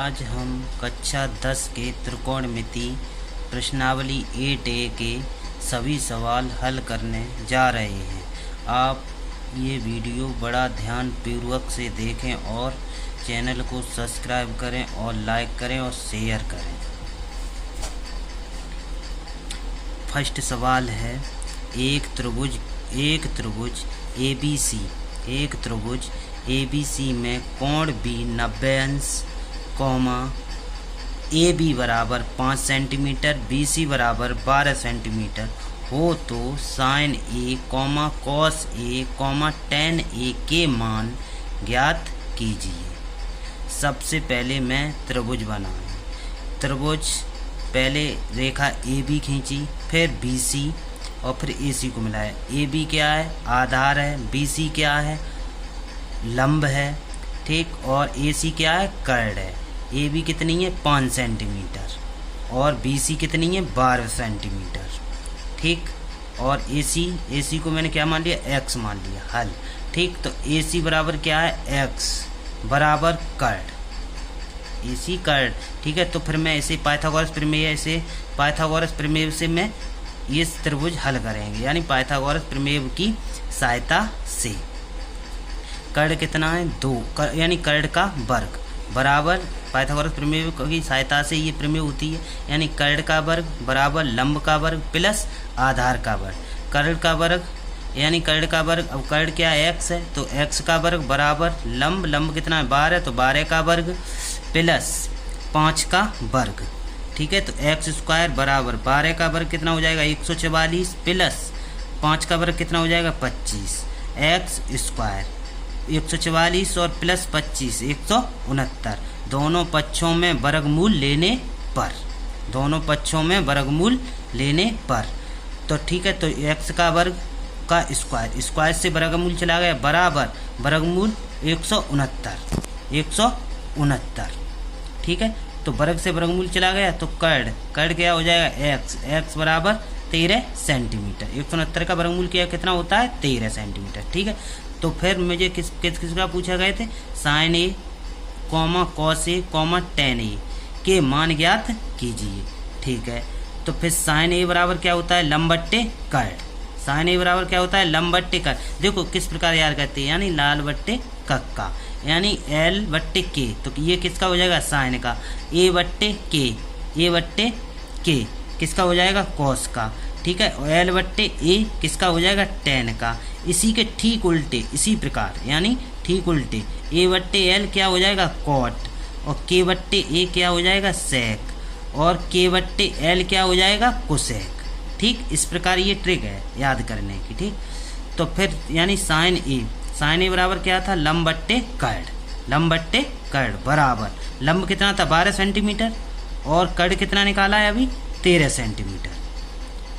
आज हम कक्षा 10 के त्रिकोणमिति प्रश्नावली 8A के सभी सवाल हल करने जा रहे हैं। आप ये वीडियो बड़ा ध्यानपूर्वक से देखें और चैनल को सब्सक्राइब करें और लाइक करें और शेयर करें। फर्स्ट सवाल है, एक त्रिभुज ABC में कोण B 90 अंश, ए बी बराबर 5 सेंटीमीटर, बी सी बराबर 12 सेंटीमीटर हो तो sign A cos A tan ए के मान ज्ञात कीजिए। सबसे पहले मैं त्रिभुज बनाऊँ। त्रिभुज पहले रेखा ए बी खींची, फिर बी सी और फिर ए सी को मिलाया। ए बी क्या है? आधार है। बी सी क्या है? लंब है। ठीक। और ए सी क्या है? कर्ण है। ए बी कितनी है? 5 सेंटीमीटर और बी सी कितनी है? 12 सेंटीमीटर। ठीक। और ए सी को मैंने क्या मान लिया? एक्स मान लिया। हल। ठीक। तो ए सी बराबर क्या है? एक्स बराबर कर्ण। ए सी कर्ण। ठीक है। तो फिर मैं इसे पाइथागोरस प्रमेय से मैं ये त्रिभुज हल करेंगे, यानी पाइथागोरस प्रमेय की सहायता से। कर्ण कितना है? 2, यानी कर्ण का वर्ग बराबर पाइथागोरस प्रमेय की सहायता से ये प्रमेय होती है, यानी कर्ण का वर्ग बराबर लंब का वर्ग प्लस आधार का वर्ग। कर्ण का वर्ग यानी कर्ण का वर्ग, अब कर्ण क्या है? एक्स है, तो एक्स का वर्ग बराबर लंब कितना है? 12, तो 12 का वर्ग प्लस 5 का वर्ग। ठीक है। तो एक्स स्क्वायर बराबर 12 का वर्ग कितना हो जाएगा? 144 प्लस 5 का वर्ग कितना हो जाएगा? 25। एक्स स्क्वायर 144 और प्लस 25 169। दोनों पक्षों में वर्गमूल लेने पर तो ठीक है। तो x का वर्ग का स्क्वायर से वर्गमूल चला गया बराबर वर्गमूल 169। ठीक है। तो वर्ग से वर्गमूल चला गया तो कर्ण क्या हो जाएगा? x बराबर 13 सेंटीमीटर। 169 का वर्गमूल कितना होता है? 13 सेंटीमीटर। ठीक है। तो फिर मुझे किसका पूछा गए थे? Sign A cos A tan ए के मान ज्ञात कीजिए। ठीक है। तो फिर साइन ए बराबर क्या होता है? लंब बट्टे कर्ण। साइन ए बराबर क्या होता है? लंब बट्टे कर्ण। देखो किस प्रकार याद करते हैं, यानी लाल बट्टे कक्का, यानी एल बट्टे के। तो ये किसका हो जाएगा? साइन का। ए बट्टे के किसका हो जाएगा? कॉस का। ठीक है। और एल बट्टे ए किसका हो जाएगा? tan का। इसी के ठीक उल्टे, इसी प्रकार यानी ठीक उल्टे, ए बट्टे एल क्या हो जाएगा? कॉट, और के बट्टे ए क्या हो जाएगा? सेक, और के बट्टे एल क्या हो जाएगा? कोसेक। ठीक। इस प्रकार ये ट्रिक है याद करने की। ठीक। तो फिर यानी साइन ए बराबर क्या था? लंब बट्टे कर्ण बराबर लंब कितना था? 12 सेंटीमीटर और कर्ण कितना निकाला है अभी? 13 सेंटीमीटर।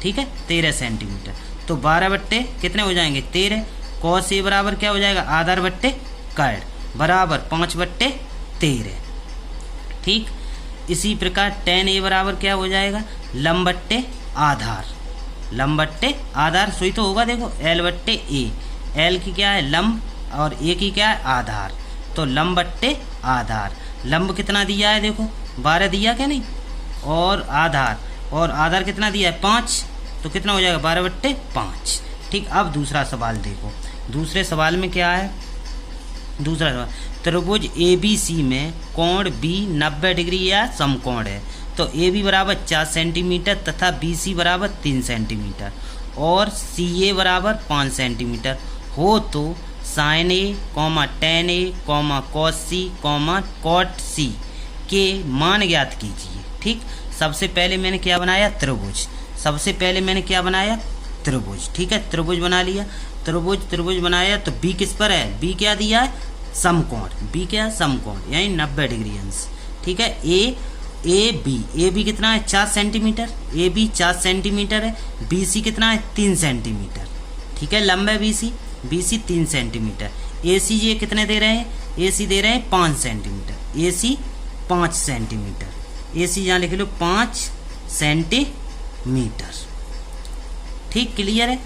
ठीक है। 13 सेंटीमीटर। तो 12 बट्टे कितने हो जाएंगे? 13। कॉस ए बराबर क्या हो जाएगा? आधार बट्टे कर्ण बराबर 5 बट्टे 13। ठीक। इसी प्रकार tan ए बराबर क्या हो जाएगा? लंब बट्टे आधार सोई तो होगा। देखो एल बट्टे ए, एल की क्या है? लंब और ए की क्या है? आधार। तो लंब बट्टे आधार। लंब कितना दिया है? देखो 12 दिया क्या नहीं, और आधार कितना दिया है? 5। तो कितना हो जाएगा? 12 बट्टे 5। ठीक। अब दूसरा सवाल देखो। दूसरे सवाल में क्या है? दूसरा सवाल, त्रिभुज ABC में कोण B 90 डिग्री या समकोण है। तो AB बराबर 4 सेंटीमीटर तथा BC बराबर 3 सेंटीमीटर और CA बराबर 5 सेंटीमीटर हो तो sign A tan A cos C cot C के मान ज्ञात कीजिए। ठीक। सबसे पहले मैंने क्या बनाया? त्रिभुज। ठीक है। त्रिभुज बना लिया। त्रिभुज बनाया तो B किस पर है? B क्या दिया है? समकोण। B क्या है? समकोण, यानी 90 डिग्री अंश। ठीक है। ए बी कितना है? 4 सेंटीमीटर। ए बी 4 सेंटीमीटर है। बी सी कितना है? 3 सेंटीमीटर। ठीक है। लंब है बी सी 3 सेंटीमीटर। ए सी ये कितने दे रहे हैं? ए सी दे रहे हैं 5 सेंटीमीटर। ए सी 5 सेंटीमीटर। ए सी यहाँ लिख लो 5 सेंटीमीटर। ठीक। क्लियर है।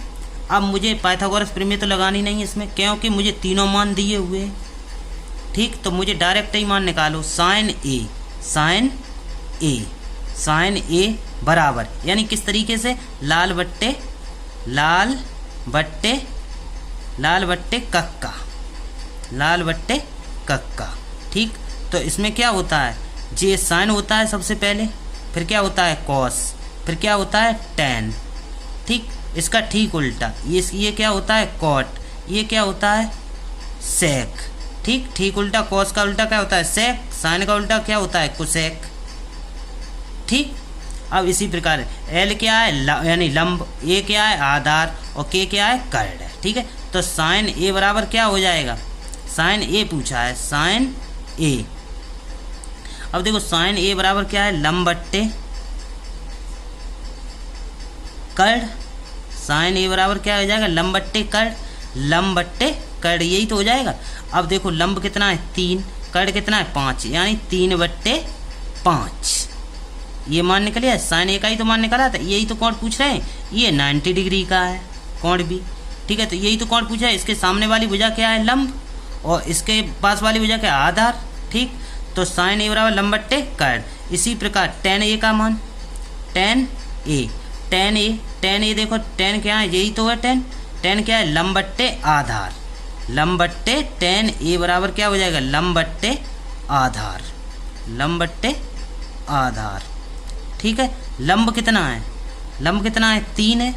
अब मुझे पाइथागोरस प्रमेय तो लगानी नहीं है इसमें, क्योंकि मुझे तीनों मान दिए हुए हैं। ठीक। तो मुझे डायरेक्ट ही मान निकालो। साइन ए साइन ए बराबर, यानी किस तरीके से, लाल बट्टे कक्का। ठीक, तो इसमें क्या होता है, जे साइन होता है सबसे पहले, फिर क्या होता है कॉस, फिर क्या होता है टैन। ठीक, इसका ठीक उल्टा ये क्या होता है कॉट, ये क्या होता है सेक। ठीक उल्टा, कॉस का उल्टा क्या होता है सेक, साइन का उल्टा क्या होता है कोसेक। ठीक, अब इसी प्रकार एल क्या है यानी लंब, ए क्या है आधार, और के क्या है कर्ड है। ठीक है, तो साइन ए बराबर क्या हो जाएगा, साइन ए पूछा है, साइन ए। अब देखो साइन ए बराबर क्या है, लंब बट्टे कर्ड। साइन ए बराबर क्या हो जाएगा, लंब बट्टे कर्ड, यही तो हो जाएगा। अब देखो लंब कितना है 3, कर्ड कितना है 5, यानी 3/5 ये मान निकले है। साइन ए का ही तो मान निकला था, यही तो कोण पूछ रहे हैं, ये 90 डिग्री का है कोण भी। ठीक है, तो यही तो कोण पूछा है। इसके सामने वाली भुजा क्या है लंब, और इसके पास वाली भुजा क्या है आधार। ठीक, तो साइन ए बराबर लंब बट्टे कर्ड। इसी प्रकार टेन ए का मान, टेन ए देखो टेन क्या है, यही तो है टेन क्या है लंब बट्टे आधार, लंब बट्टे टेन ए बराबर क्या हो जाएगा लंब बट्टे आधार। ठीक है, लंब कितना है 3 है,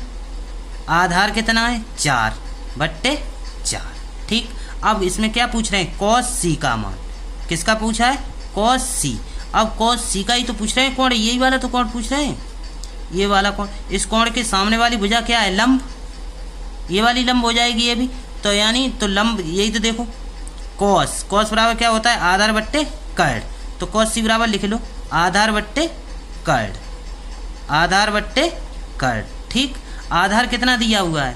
आधार कितना है 4/4। ठीक, अब इसमें क्या पूछ रहे हैं कॉस सी का मान, किसका पूछा है कॉस सी। अब कॉस सी का ही तो पूछ रहे हैं कोण, यही वाला तो कोण पूछ रहे हैं, ये वाला कोण। इस कोण के सामने वाली भुजा क्या है लंब, ये वाली लंब हो जाएगी ये भी, तो यानी तो लंब यही तो देखो कॉस बराबर क्या होता है आधार बट्टे कर्ड, तो कॉस सी बराबर लिख लो आधार बट्टे कर्ड। ठीक, आधार कितना दिया हुआ है,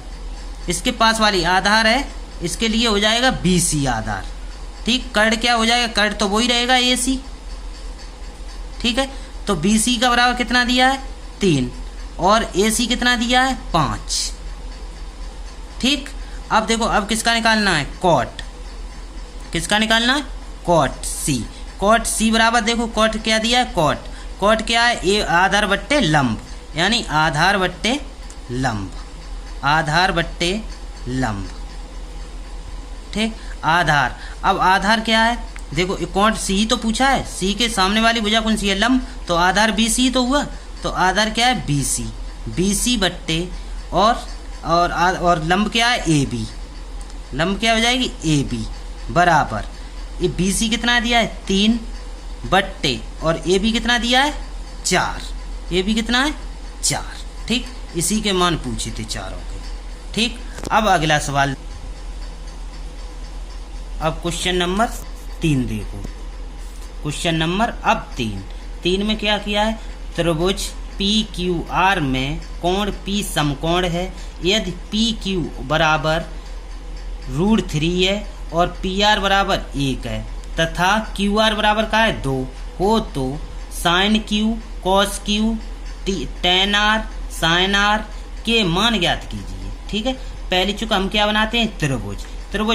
इसके पास वाली आधार है, इसके लिए हो जाएगा BC आधार। ठीक, कर्ड क्या हो जाएगा, कर्ड तो वही रहेगा AC। ठीक है, तो BC का बराबर कितना दिया है 3, और AC कितना दिया है 5। ठीक, अब देखो अब किसका निकालना है कॉट, किसका निकालना है कॉट सी बराबर देखो कॉट क्या दिया है कॉट क्या है ए आधार बट्टे लंब, यानी आधार बट्टे लंब। ठीक, आधार, अब आधार क्या है देखो कॉट सी तो पूछा है, सी के सामने वाली भुजा कौन सी है लंब, तो आधार BC तो हुआ, तो आधार क्या है BC बट्टे और लंब क्या है AB, लंब क्या हो जाएगी AB बराबर, ये BC कितना दिया है 3 बट्टे और AB कितना दिया है 4, AB कितना है 4। ठीक, इसी के मान पूछे थे चारों के। ठीक, अब अगला सवाल, अब क्वेश्चन नंबर 3 देखो, क्वेश्चन नंबर अब 3 में क्या किया है, त्रिभुज PQR में कोण P समकोण है, यदि PQ बराबर √3 है और PR बराबर 1 है तथा QR बराबर का है 2 हो, तो sine Q cos Q tan R sin R के मान ज्ञात कीजिए। ठीक है, पहले चूंकि हम क्या बनाते हैं त्रिभुज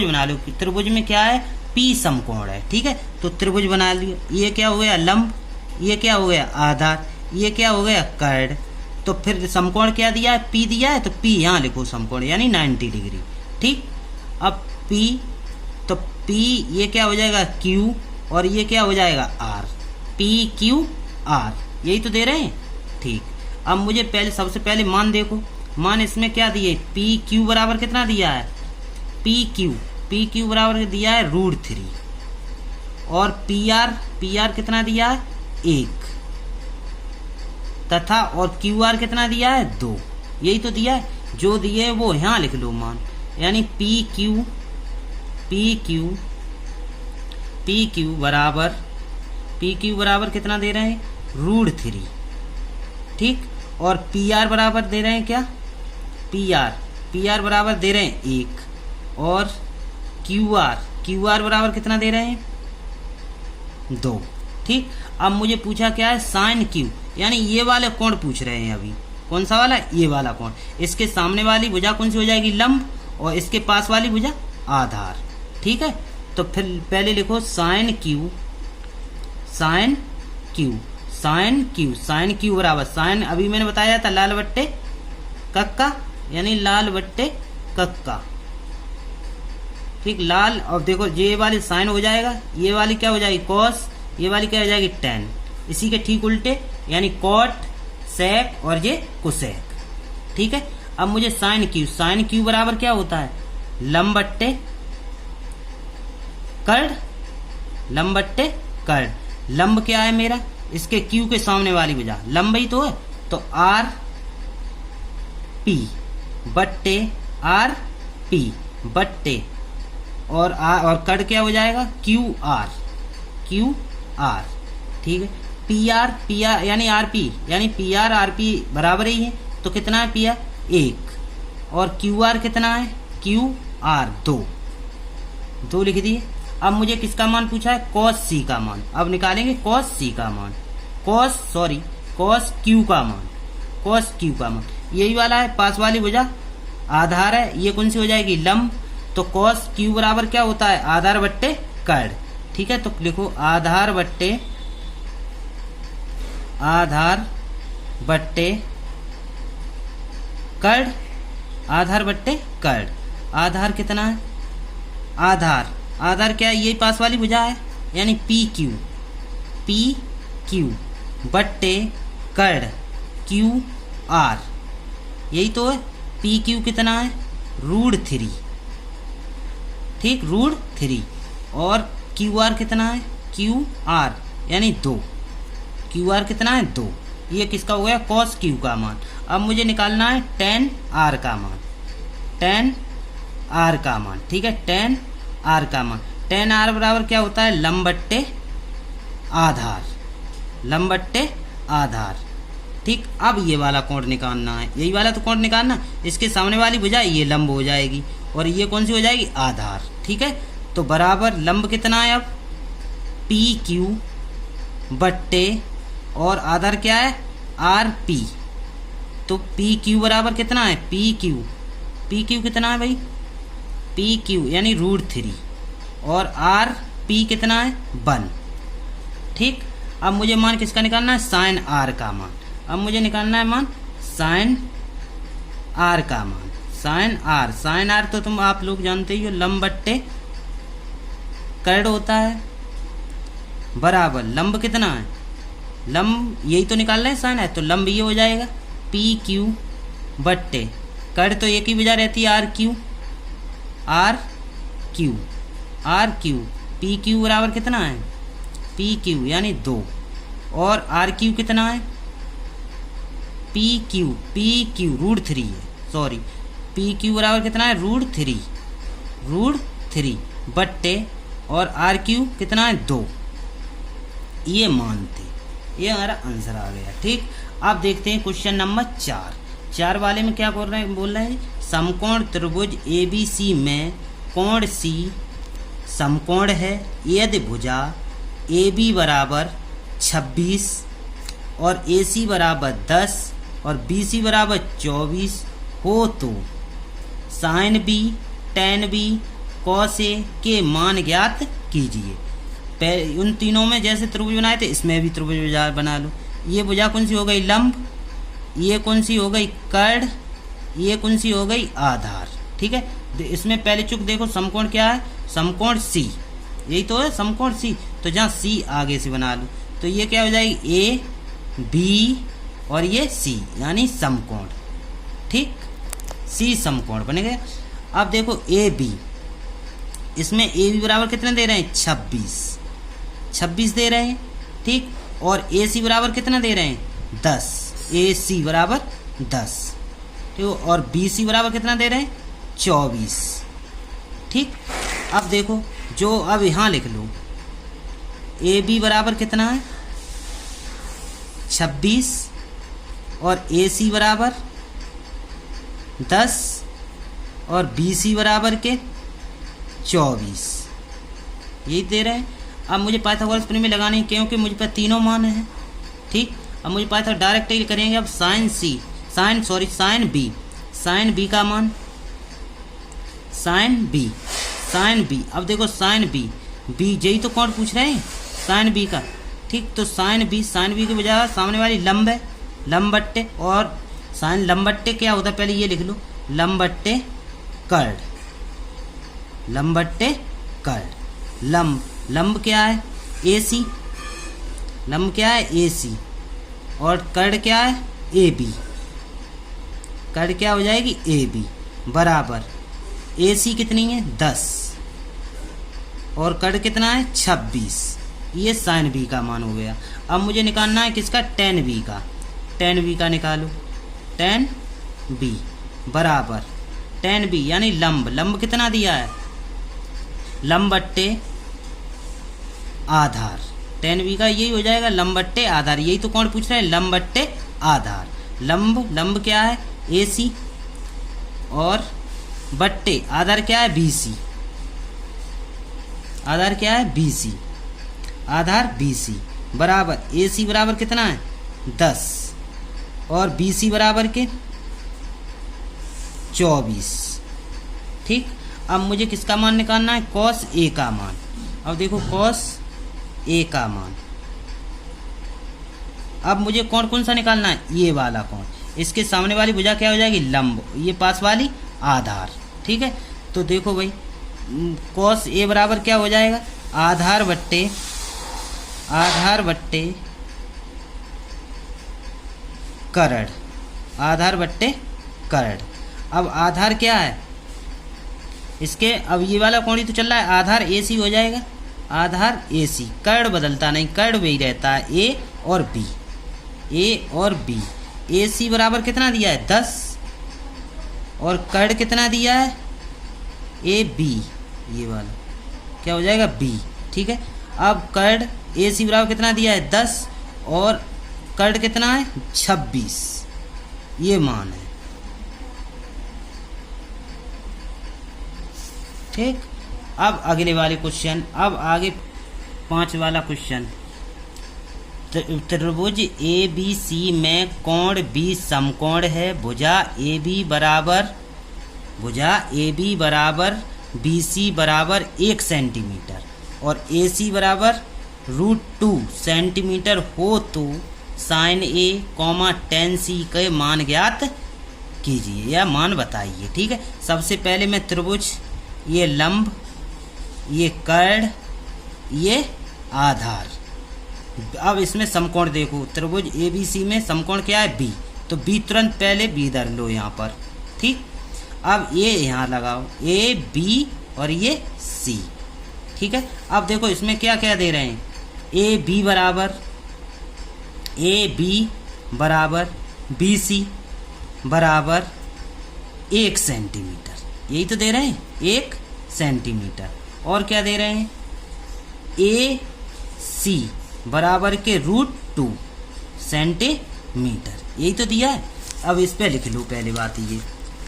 बना लो, त्रिभुज में क्या है P समकोण है। ठीक है, तो त्रिभुज बना लियो, ये क्या हो गया लंब, ये क्या हो गया आधार, ये क्या हो गया कर्ड, तो फिर समकोण क्या दिया है P दिया है, तो P यहाँ लिखो समकोण यानी 90 डिग्री। ठीक, अब P, तो P ये क्या हो जाएगा Q और ये क्या हो जाएगा R, PQR यही तो दे रहे हैं। ठीक, अब मुझे सबसे पहले मान देखो, मान इसमें क्या दिए PQ बराबर कितना दिया है PQ बराबर दिया है √3 और PR कितना दिया है 1 तथा और QR कितना दिया है 2, यही तो दिया है, जो दिए है वो यहाँ लिख लो मान, यानी PQ बराबर कितना दे रहे हैं √3। ठीक, और PR बराबर दे रहे हैं क्या PR बराबर दे रहे हैं 1 और QR बराबर कितना दे रहे हैं 2। ठीक, अब मुझे पूछा क्या है साइन Q, यानी ये वाले कोण पूछ रहे हैं अभी, कौन सा वाला, ये वाला कोण, इसके सामने वाली भुजा कौन सी हो जाएगी लंब और इसके पास वाली भुजा आधार। ठीक है, तो फिर पहले लिखो साइन क्यू, साइन क्यू बराबर साइन, अभी मैंने बताया था लाल बट्टे कक्का, यानी लाल बट्टे कक्का। ठीक, लाल। और देखो ये वाली साइन हो जाएगा, ये वाली क्या हो जाएगी कॉस, ये वाली क्या हो जाएगी टेन। इसी के ठीक उल्टे यानी कॉट, सेक और ये कोसेक। ठीक है, अब मुझे साइन क्यू बराबर क्या होता है लंब बट्टे कर्ड, लंब बट्टे कर्ड। लंब क्या है मेरा, इसके क्यू के सामने वाली भुजा लंब ही तो है, तो आर पी बट्टे आर पी बट्टे और कर्ड क्या हो जाएगा क्यू आर। ठीक है, पी आर यानी आर पी, यानी पी आर पी बराबर ही है, तो कितना है पी आर 1 और क्यू आर कितना है क्यू आर 2 लिख दिए। अब मुझे किसका मान पूछा है कॉस सी का मान, अब निकालेंगे कॉस सी का मान, कॉस क्यू का मान, यही वाला है पास वाली भुजा आधार है, ये कौन सी हो जाएगी लंब, तो कॉस क्यू बराबर क्या होता है आधार बट्टे कर्ड। ठीक है, तो लिखो आधार बट्टे कर्ड, आधार बट्टे कर्ड। आधार कितना है, आधार क्या है, ये पास वाली भुजा है, यानी पी क्यू बट्टे कर्ड क्यू आर, यही तो है। पी क्यू कितना है √3, ठीक √3, और क्यू आर कितना है क्यू आर यानी 2, क्यू आर कितना है 2। ये किसका हो गया कॉस क्यू का मान। अब मुझे निकालना है tan आर का मान, ठीक है, tan आर का मान। tan आर बराबर क्या होता है लंब बट्टे आधार। ठीक, अब ये वाला कोण निकालना है, यही वाला तो कोण निकालना, इसके सामने वाली भुजा ये लंब हो जाएगी और ये कौन सी हो जाएगी आधार। ठीक है, तो बराबर लंब कितना है अब पी क्यू बट्टे और आधार क्या है आर पी, तो पी क्यू बराबर कितना है पी क्यू कितना है भाई पी क्यू यानी √3 और आर पी कितना है 1। ठीक, अब मुझे मान किसका निकालना है साइन आर का मान। अब मुझे निकालना है मान साइन आर का मान। साइन आर तो तुम आप लोग जानते ही हो लंब बट्टे कर्ड होता है, बराबर लंब कितना है लंब यही तो निकाल रहे हैं साइन है, तो लंब ये हो जाएगा पी क्यू बट्टे कर्ड तो एक ही वजह रहती है आर क्यू पी क्यू बराबर कितना है पी क्यू यानी 2 और आर क्यू कितना है पी क्यू √3 है, सॉरी पी क्यू बराबर कितना है √3 बट्टे और आर क्यू कितना है 2। ये मान थे, ये हमारा आंसर आ गया। ठीक, अब देखते हैं क्वेश्चन नंबर 4 वाले में क्या बोल रहे हैं समकोण त्रिभुज ABC में कोण C समकोण है यदि भुजा AB बराबर 26 और AC बराबर 10 और BC बराबर 24 हो तो sign B tan B cos A के मान ज्ञात कीजिए। उन तीनों में जैसे त्रिभुज बनाए थे इसमें भी त्रिभुज बना लो। ये भुजा कौन सी हो गई लंब, ये कौन सी हो गई कर्ड, ये कौन सी हो गई आधार। ठीक है, इसमें पहले चुक देखो समकोण क्या है समकोण C, यही तो है समकोण C, तो जहाँ C आगे से बना लो तो ये क्या हो जाएगी A B और ये C यानी समकोण। ठीक, C समकोण बने गया। अब देखो AB, इसमें AB बराबर कितने दे रहे हैं 26 दे रहे हैं। ठीक, और AC बराबर कितना दे रहे हैं 10, AC बराबर 10। ठीक, और BC बराबर कितना दे रहे हैं 24। ठीक, अब देखो जो अब यहाँ लिख लो AB बराबर कितना है 26 और AC बराबर 10 और BC बराबर के 24, यही दे रहे हैं। अब मुझे पाइथागोरस प्रमेय लगानी है क्योंकि मुझ पर तीनों मान हैं। ठीक, अब मुझे पाइथागोरस डायरेक्ट ही करेंगे। अब साइन बी का मान साइन बी। अब देखो साइन बी यही तो कौन पूछ रहे हैं साइन बी का, ठीक। तो साइन बी की वजह सामने वाली लंब है, लंब बट्टे, और साइन लंब बट्टे क्या होता है पहले ये लिख लो, लंब बट्टे कर्ड, लंब बट्टे कर्ड। लंब क्या है ए सी, लंब क्या है ए सी, और कर्ड क्या है ए बी, कर्ड क्या हो जाएगी ए बी, बराबर ए सी कितनी है 10 और कर्ड कितना है 26। ये साइन बी का मान हो गया। अब मुझे निकालना है किसका, टेन बी का। टेन बी का निकालो, टेन बी बराबर टेन बी यानी लंब कितना दिया है, लंब बट्टे आधार। टेन बी का यही हो जाएगा, लंब बट्टे आधार। यही तो कौन पूछ रहा है, लंब बट्टे आधार। लंब क्या है ए सी, और बट्टे आधार क्या है बी सी, आधार क्या है बी सी, आधार बी सी, बराबर ए सी बराबर कितना है 10 और बी सी बराबर के 24। ठीक। अब मुझे किसका मान निकालना है, कॉस ए का मान। अब देखो कॉस ए का मान, अब मुझे कौन सा निकालना है, ये वाला कौन, इसके सामने वाली भुजा क्या हो जाएगी लंब, ये पास वाली आधार। ठीक है। तो देखो भाई कॉस ए बराबर क्या हो जाएगा, आधार बट्टे करड़, आधार बट्टे करड़। अब आधार क्या है इसके, अब ये वाला कौन ही तो चल रहा है, आधार ए सी हो जाएगा, आधार ए सी, कर्ड बदलता नहीं, कर्ड वही रहता है ए और बी, ए और बी। ए सी बराबर कितना दिया है 10 और कर्ड कितना दिया है ए बी, ये वाला क्या हो जाएगा बी। ठीक है। अब कर्ड ए सी बराबर कितना दिया है 10 और कर्ड कितना है 26, ये मान है। ठीक। अब अगले वाले क्वेश्चन, अब आगे 5 वाला क्वेश्चन, त्रिभुज ए बी सी में कोण बी समकोण है, भुजा ए बी बराबर बी सी बराबर 1 सेंटीमीटर और ए सी बराबर √2 सेंटीमीटर हो तो साइन ए टेन सी के मान ज्ञात कीजिए या मान बताइए। ठीक है। सबसे पहले मैं त्रिभुज, ये लंब, ये कर्ड, ये आधार, अब इसमें समकोण देखो, त्रिभुज ए बी सी में समकोण क्या है बी, तो बी तुरंत पहले बी धर लो यहाँ पर। ठीक। अब ये यहाँ लगाओ ए बी और ये सी। ठीक है। अब देखो इसमें क्या क्या दे रहे हैं, ए बी बराबर बी सी बराबर 1 सेंटीमीटर, यही तो दे रहे हैं 1 सेंटीमीटर। और क्या दे रहे हैं, ए सी बराबर के √2 सेंटीमीटर, यही तो दिया है। अब इस पर लिख लो, पहले बात ये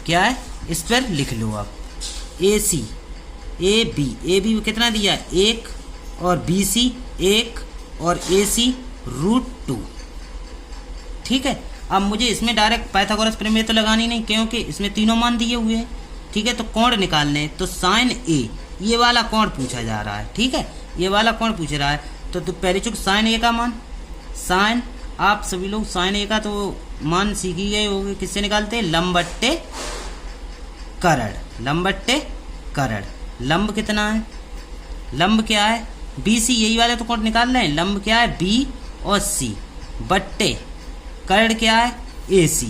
क्या है, इस पर लिख लो। अब ए सी, ए बी कितना दिया है 1 और बी सी 1 और ए सी √2। ठीक है। अब मुझे इसमें डायरेक्ट पाइथागोरस प्रमेय तो लगानी नहीं, क्योंकि इसमें तीनों मान दिए हुए हैं। ठीक है। तो कोण निकालने, तो साइन ए, ये वाला कोण पूछा जा रहा है। ठीक है। ये वाला कोण पूछ रहा है, तो पहले चुक साइन ए का मान, साइन, आप सभी लोग साइन ए का तो मान सीख ही गए होंगे, किससे निकालते हैं, लंब बट्टे करड़, लंब बट्टे करड़। लंब कितना है, लंब क्या है बी सी, यही वाले तो कोण निकाल रहे हैं। लंब क्या है बी और सी, बट्टे करड़ क्या है ए सी,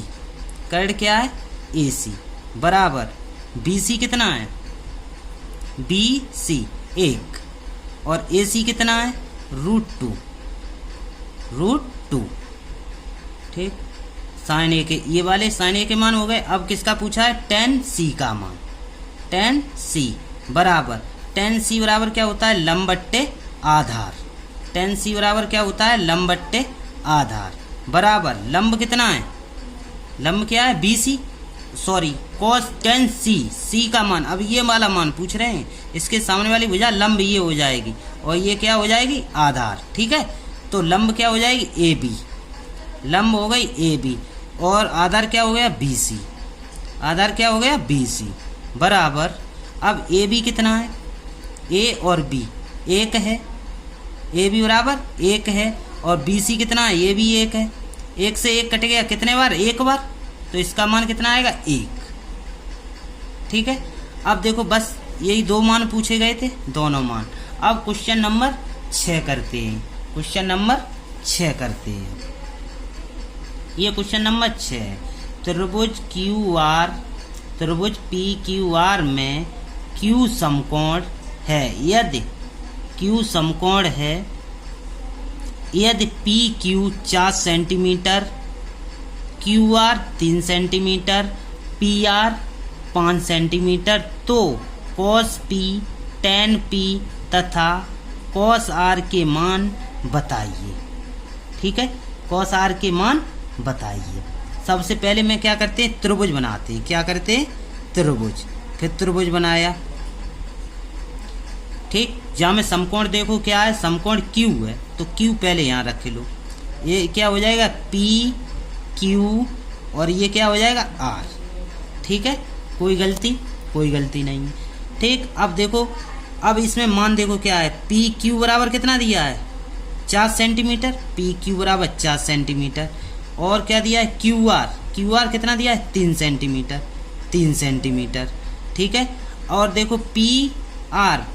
करड़ क्या है ए सी, बराबर बी सी कितना है बी सी 1 और ए सी कितना है √2। ठीक। साइन ए के, ये वाले साइन ए के मान हो गए। अब किसका पूछा है, टेन सी का मान। टेन सी बराबर, टेन सी बराबर क्या होता है लंब बट्टे आधार, टेन सी बराबर क्या होता है लंब बट्टे आधार, बराबर लंब कितना है, लंब क्या है B C, sorry cos tan C, C का मान, अब ये वाला मान पूछ रहे हैं, इसके सामने वाली भुजा लंब ये हो जाएगी और ये क्या हो जाएगी आधार। ठीक है। तो लंब क्या हो जाएगी ए बी, लंब हो गई ए बी और आधार क्या हो गया बी सी, आधार क्या हो गया बी सी, बराबर अब ए बी कितना है, ए और बी 1 है ए बी बराबर 1 है और बी सी कितना है, ये भी 1 है। 1 से 1 कट गया कितने बार, 1 बार, तो इसका मान कितना आएगा, 1। ठीक है, अब देखो बस यही 2 मान पूछे गए थे, दोनों मान। अब क्वेश्चन नंबर 6 करते हैं, क्वेश्चन नंबर 6 करते हैं। ये क्वेश्चन नंबर 6 है। त्रिभुज पी क्यू आर में क्यू समकोण है, यदि क्यू समकोण है, यदि P Q 4 centimetre, Q R 3 centimetre, P R 5 centimetre, तो कॉस पी, टेन पी तथा कॉस आर के मान बताइए। ठीक है, कॉस आर के मान बताइए। सबसे पहले मैं क्या करते हैं, त्रिभुज बनाते हैं। क्या करते हैं, त्रिभुज। फिर त्रिभुज बनाया। ठीक, जहाँ में समकोण देखो क्या है, समकोण क्यू है, तो क्यू पहले यहाँ रख लो। ये क्या हो जाएगा, पी क्यू, और ये क्या हो जाएगा, आर। ठीक है, कोई गलती नहीं है। ठीक, अब देखो, अब इसमें मान देखो क्या है, पी क्यू बराबर कितना दिया है, 4 सेंटीमीटर, पी क्यू बराबर 4 सेंटीमीटर, और क्या दिया है, क्यू आर कितना दिया है, 3 सेंटीमीटर। ठीक है, और देखो पी आर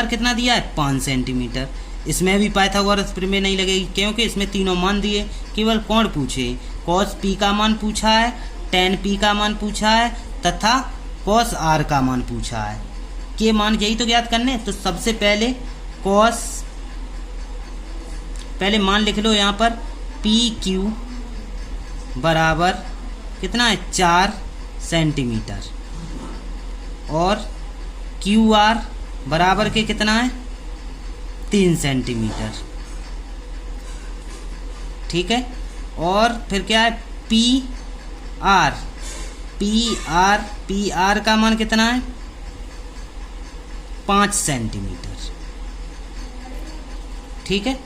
कितना दिया है, 5 सेंटीमीटर। इसमें भी पाइथागोरस प्रमेय नहीं लगेगी, क्योंकि इसमें तीनों मान दिए, केवल कोण पूछे। कॉस पी का मान पूछा है, टेन पी का मान पूछा है तथा कॉस आर का मान पूछा है। के मान यही तो ज्ञात करने। तो सबसे पहले पहले मान लिख लो यहाँ पर, पी क्यू बराबर कितना है, 4 सेंटीमीटर, और क्यू आर बराबर के कितना है, 3 सेंटीमीटर। ठीक है, और फिर क्या है, पी आर का मान कितना है, 5 सेंटीमीटर। ठीक है,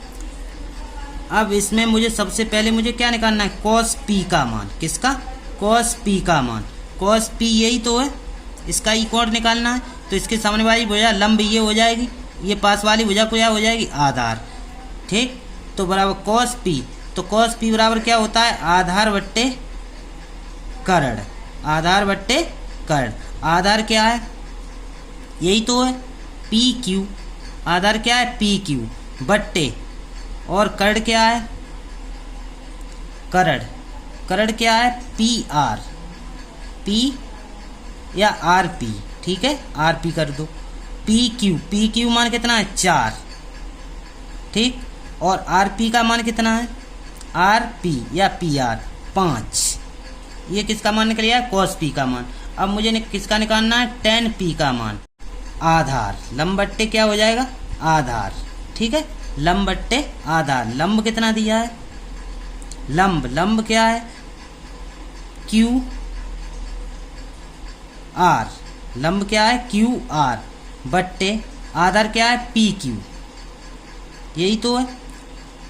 अब इसमें मुझे सबसे पहले मुझे क्या निकालना है, कॉस पी का मान। किसका, कॉस पी का मान। कॉस पी यही तो है, इसका ही कोण निकालना है। तो इसके सामने वाली भुजा लंब ये हो जाएगी, ये पास वाली भुजा क्या हो जाएगी, आधार। ठीक, तो बराबर कॉस पी, तो कॉस पी बराबर क्या होता है, आधार बट्टे कर्ण। आधार क्या है, यही तो है, पी क्यू। आधार क्या है, पी क्यू बट्टे, और कर्ण क्या है, कर्ण क्या है, पी या आर पी। ठीक है, आर पी कर दो। पी क्यू मान कितना है, 4। ठीक, और आर पी का मान कितना है, आर पी या पी आर 5। ये किसका मान निकल गया, कॉस पी का मान। अब मुझे किसका निकालना है, टेन पी का मान। आधार लंब बट्टे क्या हो जाएगा, आधार। ठीक है, लंब बट्टे आधार। लंब कितना दिया है, लंब क्या है, क्यू आर। लंब क्या है, क्यू आर बट्टे आधार क्या है, पी क्यू। यही तो है।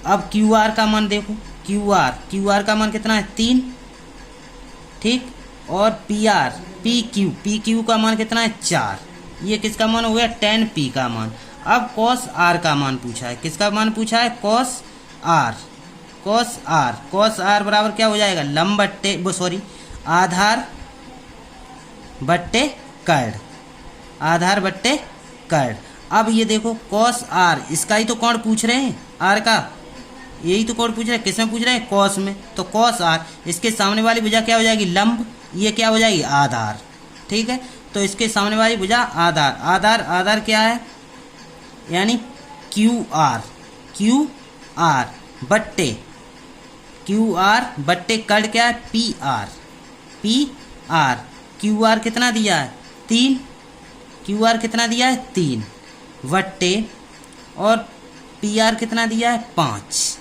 अब क्यू आर का मान देखो, क्यू आर का मान कितना है, 3। ठीक, और पी क्यू का मान कितना है, 4। ये किसका मान हो गया, टेन पी का मान। अब कॉस आर का मान पूछा है। किसका मान पूछा है, कॉस आर बराबर क्या हो जाएगा, लंब बट्टे आधार बट्टे कर्ण। अब ये देखो कॉस आर, इसका ही तो कोण पूछ रहे हैं, आर का यही तो कोण पूछ रहे हैं। किसमें पूछ रहे हैं, कॉस में। तो कॉस आर, इसके सामने वाली भुजा क्या हो जाएगी, लंब। ये क्या हो जाएगी, आधार। ठीक है, तो इसके सामने वाली भुजा आधार क्या है, यानी क्यू आर बट्टे कर्ण क्या है, पी आर। क्यू आर कितना दिया है, 3 बट्टे, और पी आर कितना दिया है, 5।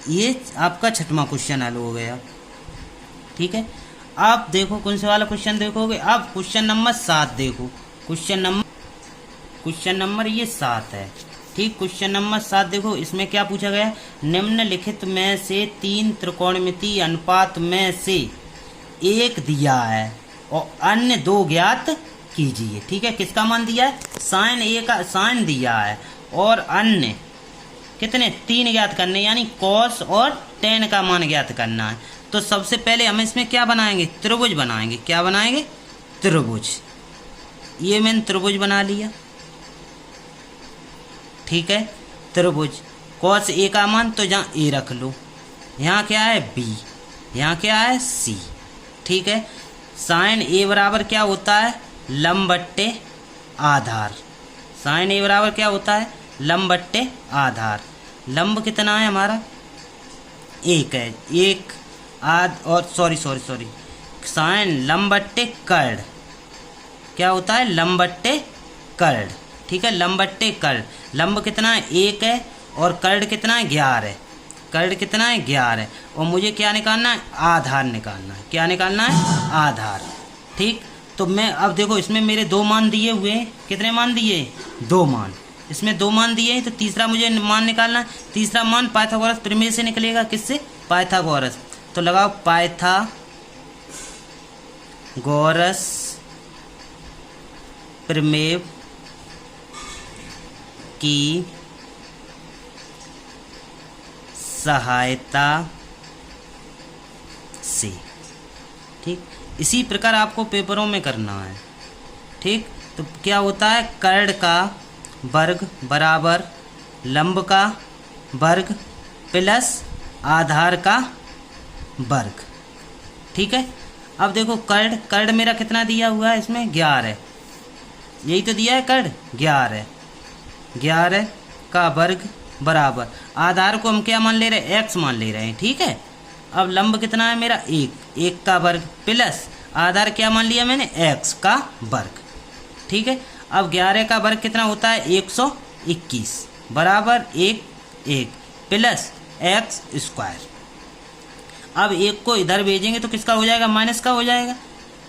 ये आपका 6वां क्वेश्चन हल हो गया। ठीक है, आप देखो कौन से वाला क्वेश्चन देखोगे। अब क्वेश्चन नंबर 7 देखो। क्वेश्चन नंबर ये 7 है। ठीक, क्वेश्चन नंबर 7 देखो, इसमें क्या पूछा गया, निम्नलिखित में से 3 त्रिकोणमितीय अनुपात में से एक दिया है और अन्य 2 ज्ञात कीजिए। ठीक है, किसका मान दिया है, साइन ए का साइन दिया है, और अन्य कितने 3 ज्ञात करने, यानी कॉस और टेन का मान ज्ञात करना है। तो सबसे पहले हम इसमें क्या बनाएंगे, त्रिभुज बनाएंगे। क्या बनाएंगे, त्रिभुज। ये मैंने त्रिभुज बना लिया, ठीक है। त्रिभुज कॉस ए का मान तो जहाँ ए रख लो, यहाँ क्या है बी, यहाँ क्या है सी, ठीक है। साइन ए बराबर क्या होता है, लंब बट्टे आधार। साइन ए बराबर क्या होता है, लंब बट्टे आधार। लंब कितना है हमारा, 1 है, 1 आध और सॉरी साइन लंब बट्टे कर्ण क्या होता है, लंब बट्टे कर्ण, ठीक है। लंब बट्टे कर्ण, लंब कितना है 1 है और कर्ण कितना है 11 है। कर्ण कितना है 11 है और मुझे क्या निकालना है, आधार निकालना है। क्या निकालना है, आधार, ठीक। तो मैं अब देखो इसमें मेरे 2 मान दिए हुए हैं। कितने मान दिए, 2 मान। इसमें 2 मान दिए हैं तो तीसरा मुझे मान निकालना है। तीसरा मान पाइथागोरस प्रमेय से निकलेगा। किससे, पाइथागोरस। तो लगाओ पाइथागोरस प्रमेय की सहायता से, ठीक। इसी प्रकार आपको पेपरों में करना है, ठीक। तो क्या होता है, कर्ण का वर्ग बराबर लंब का वर्ग प्लस आधार का वर्ग, ठीक है। अब देखो कर्ण मेरा कितना दिया हुआ है, इसमें 11, यही तो दिया है कर्ण 11 का वर्ग बराबर आधार को हम क्या मान ले रहे हैं, x मान ले रहे हैं, ठीक है। अब लंब कितना है मेरा 1 का वर्ग प्लस आधार क्या मान लिया मैंने, x का वर्ग, ठीक है। अब 11 का वर्ग कितना होता है, 121 बराबर 1 प्लस x स्क्वायर। अब 1 को इधर भेजेंगे तो किसका हो जाएगा, माइनस का हो जाएगा।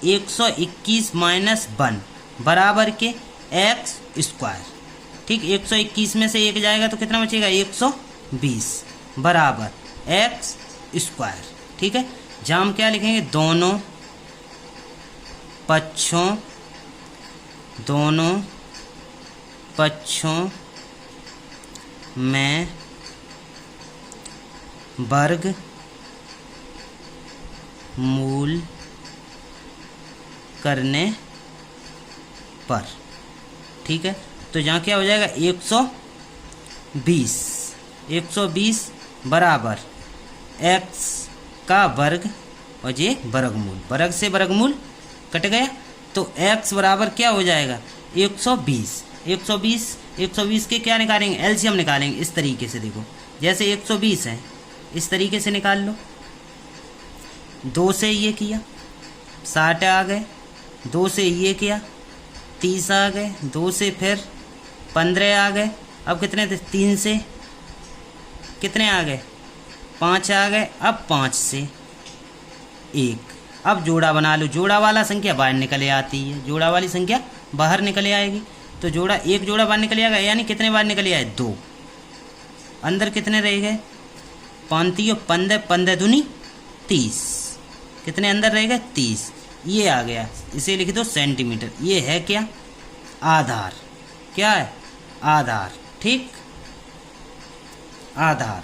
121 माइनस 1 बराबर के x स्क्वायर, ठीक। 121 में से 1 जाएगा तो कितना बचेगा, 120 बराबर x स्क्वायर, ठीक है। जहाँ हम क्या लिखेंगे, दोनों पक्षों में वर्ग मूल करने पर, ठीक है। तो जहाँ क्या हो जाएगा, 120 बराबर x का वर्ग और ये वर्गमूल, वर्ग से वर्गमूल कट गया तो x बराबर क्या हो जाएगा, 120 के क्या निकालेंगे, एलसीएम निकालेंगे। इस तरीके से देखो, जैसे 120 है इस तरीके से निकाल लो। 2 से ये किया 60 आ गए, 2 से ये किया 30 आ गए, 2 से फिर 15 आ गए। अब कितने थे, 3 से कितने आ गए, 5 आ गए। अब 5 से 1, अब जोड़ा बना लो। जोड़ा वाला संख्या बाहर निकले आती है, जोड़ा वाली संख्या बाहर निकले आएगी। तो एक जोड़ा बाहर निकले आएगा, यानी कितने बाहर निकले आए, 2। अंदर कितने रह गए, 5 15 दूनी 30, कितने अंदर रह गए, 30। ये आ गया, इसे लिख दो सेंटीमीटर। ये है क्या, आधार। क्या है, आधार, ठीक, आधार,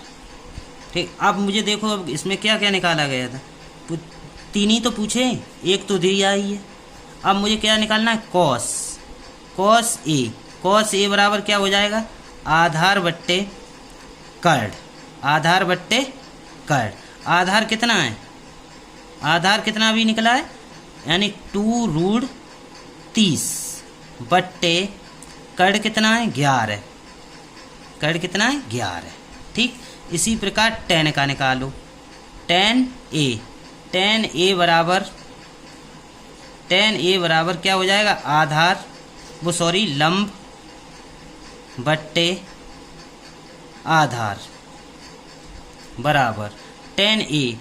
ठीक। अब मुझे देखो, अब इसमें क्या क्या निकाला गया था, 3 ही तो पूछे, 1 तो दिया ही है। अब मुझे क्या निकालना है, कॉस ए बराबर क्या हो जाएगा, आधार बट्टे कर्ण। आधार कितना है, आधार कितना अभी निकला है, यानी 2√30 बट्टे कर्ण कितना है, 11। कर्ण कितना है, 11, ठीक। इसी प्रकार tan का निकालो। tan a बराबर क्या हो जाएगा, आधार लंब बट्टे आधार बराबर tan a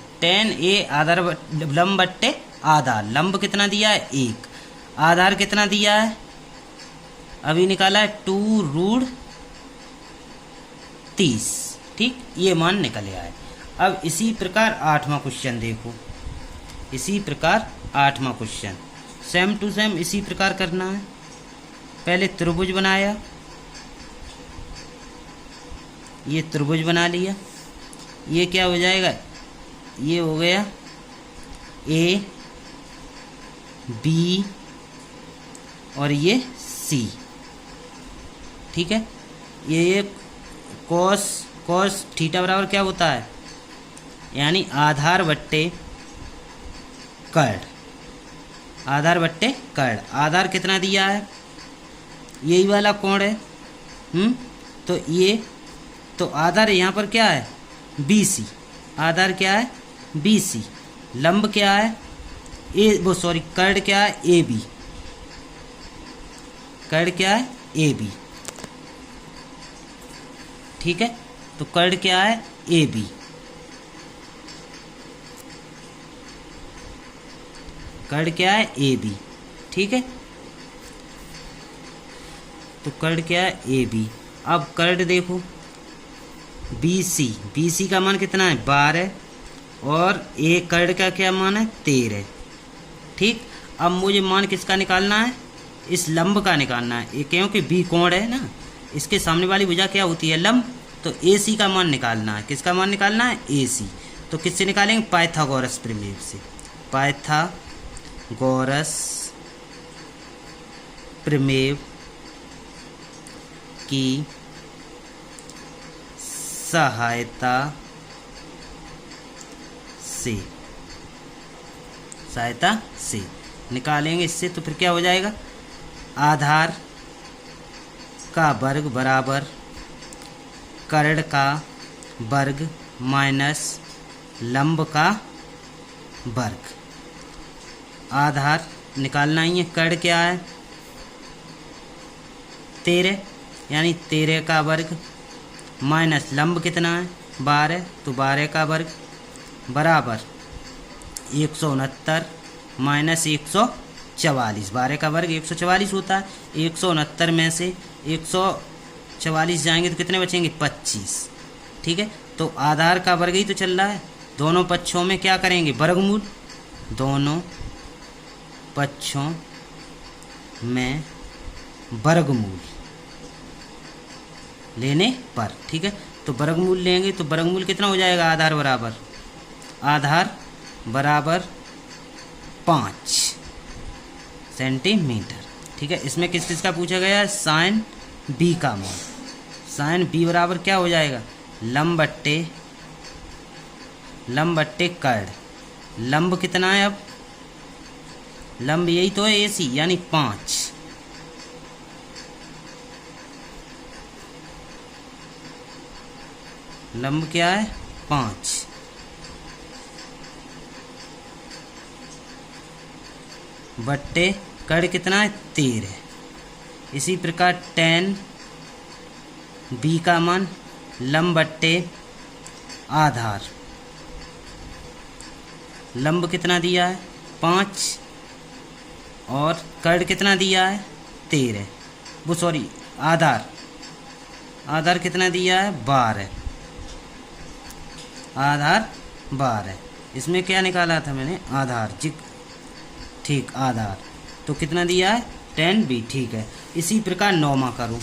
आधार लंब बट्टे आधार। लंब कितना दिया है, 1। आधार कितना दिया है, अभी निकाला है 2√30, ठीक। ये मान निकल आया है। अब इसी प्रकार 8वां क्वेश्चन देखो, इसी प्रकार 8वां क्वेश्चन सेम टू सेम इसी प्रकार करना है। पहले त्रिभुज बनाया, ये त्रिभुज बना लिया। ये क्या हो जाएगा, ये हो गया ए बी और ये सी, ठीक है। ये कॉस थीटा बराबर क्या होता है, यानी आधार बट्टे कर्ण, आधार बट्टे कर्ण। आधार कितना दिया है, यही वाला कोण है, तो ये तो आधार यहाँ पर क्या है BC, आधार क्या है BC, लंब क्या है कर्ण क्या है AB, कर्ण क्या है AB, ठीक है। तो कर्ण क्या है AB, कर्ण क्या है AB, ठीक है। तो कर्ण क्या है AB। अब कर्ण देखो BC, BC का मान कितना है 12 और ए कर्ण का क्या मान है 13, ठीक। अब मुझे मान किसका निकालना है, इस लंब का निकालना है, ये क्योंकि B कोण है ना, इसके सामने वाली भुजा क्या होती है लंब, तो AC का मान निकालना है। किसका मान निकालना है AC। तो किससे निकालेंगे, पाइथागोरस प्रमेय से, पाइथागोरस प्रमेय की सहायता से निकालेंगे इससे। तो फिर क्या हो जाएगा, आधार का वर्ग बराबर कर्ण का वर्ग माइनस लंब का वर्ग। आधार निकालना ही है, कर्ण क्या है 13, यानी 13 का वर्ग माइनस लंब कितना है 12, तो 12 का वर्ग बराबर 169 माइनस 144, 12 का वर्ग 144 होता है। 169 में से 144 जाएंगे तो कितने बचेंगे 25, ठीक है। तो आधार का वर्ग ही तो चल रहा है, दोनों पक्षों में क्या करेंगे वर्गमूल, दोनों पक्षों में वर्गमूल लेने पर, ठीक है। तो वर्गमूल लेंगे तो वर्गमूल कितना हो जाएगा, आधार बराबर 5 सेंटीमीटर, ठीक है। इसमें किस किस का पूछा गया है, साइन B का मान। साइन B बराबर क्या हो जाएगा, लंब बट्टे कर्ण। लंब कितना है, अब लंब यही तो है AC, यानी 5, लंब क्या है 5, बट्टे कर्ण कितना है 13। इसी प्रकार tan B का मान लंब बट्टे आधार, लंब कितना दिया है 5 और कर्ण कितना दिया है 13, आधार कितना दिया है 12, आधार 12। इसमें क्या निकाला था मैंने, आधार, ठीक, आधार। तो कितना दिया है tan B, ठीक है। इसी प्रकार 9वां करो,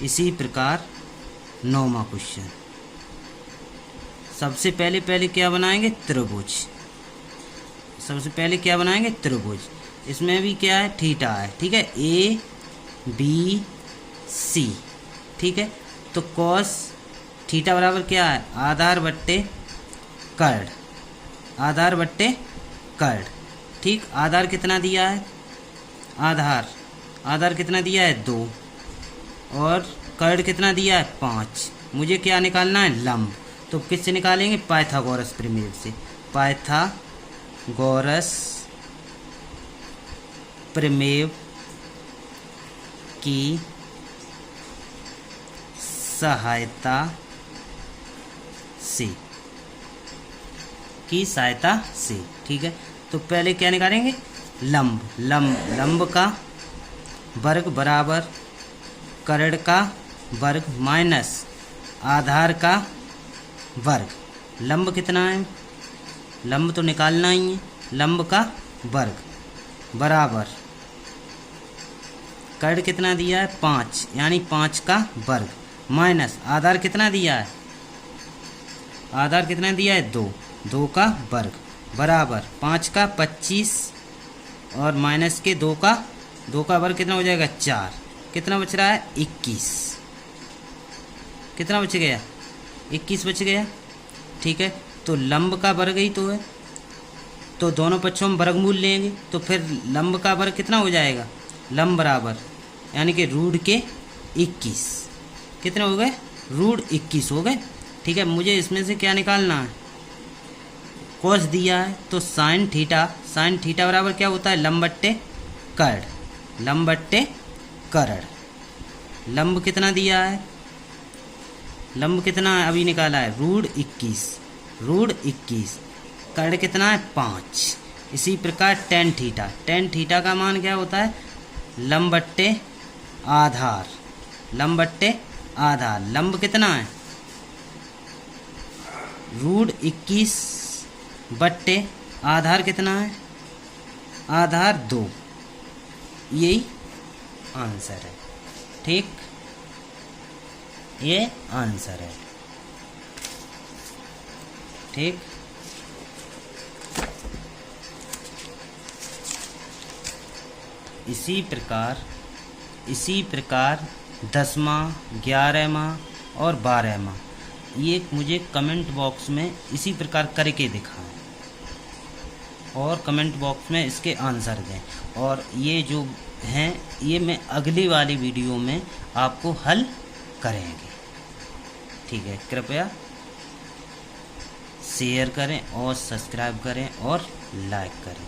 इसी प्रकार 9वां क्वेश्चन। सबसे पहले क्या बनाएंगे, त्रिभुज। सबसे पहले क्या बनाएंगे, त्रिभुज। इसमें भी क्या है, थीटा है, ठीक है, ABC, ठीक है। तो कॉस थीटा बराबर क्या है, आधार बट्टे कर्ण, ठीक। आधार कितना दिया है, आधार कितना दिया है 2 और कर्ण कितना दिया है 5। मुझे क्या निकालना है, लंब। तो किससे निकालेंगे, पाइथागोरस प्रमेय से। पाइथागोरस प्रमेय की सहायता से, ठीक है। तो पहले क्या निकालेंगे, लंब का वर्ग बराबर कर्ण का वर्ग माइनस आधार का वर्ग। लंब कितना है, लंब तो निकालना ही है, लंब का वर्ग बराबर कर्ण कितना दिया है 5, यानी 5 का वर्ग माइनस आधार कितना दिया है, आधार कितना दिया है 2, 2 का वर्ग बराबर 5 का 25 और माइनस के 2 का वर्ग कितना हो जाएगा 4, कितना बच रहा है 21, कितना बच गया 21 बच गया। ठीक है, तो लंब का वर्ग ही तो है, तो दोनों पक्षों में वर्गमूल लेंगे तो फिर लंब का वर्ग कितना हो जाएगा, लंब बराबर यानी कि रूट के 21, कितने हो गए रूट 21 हो गए। ठीक है, मुझे इसमें से क्या निकालना है, कोस दिया है तो साइन थीटा बराबर क्या होता है लंब बट्टे कर्ण, लंब बट्टे कर्ण। लंब कितना दिया है, लंब कितना है अभी निकाला है रूट 21, कर्ण कितना है 5। इसी प्रकार टेन थीटा का मान क्या होता है लंब बट्टे आधार, लंब कितना है रूट 21 बट्टे आधार कितना है, आधार 2, यही आंसर है। ठीक, ये आंसर है। ठीक, इसी प्रकार 10वां, 11वां और 12वां ये मुझे कमेंट बॉक्स में इसी प्रकार करके दिखाएं और कमेंट बॉक्स में इसके आंसर दें, और ये जो हैं ये मैं अगली वाली वीडियो में आपको हल करेंगे। ठीक है, कृपया शेयर करें और सब्सक्राइब करें और लाइक करें।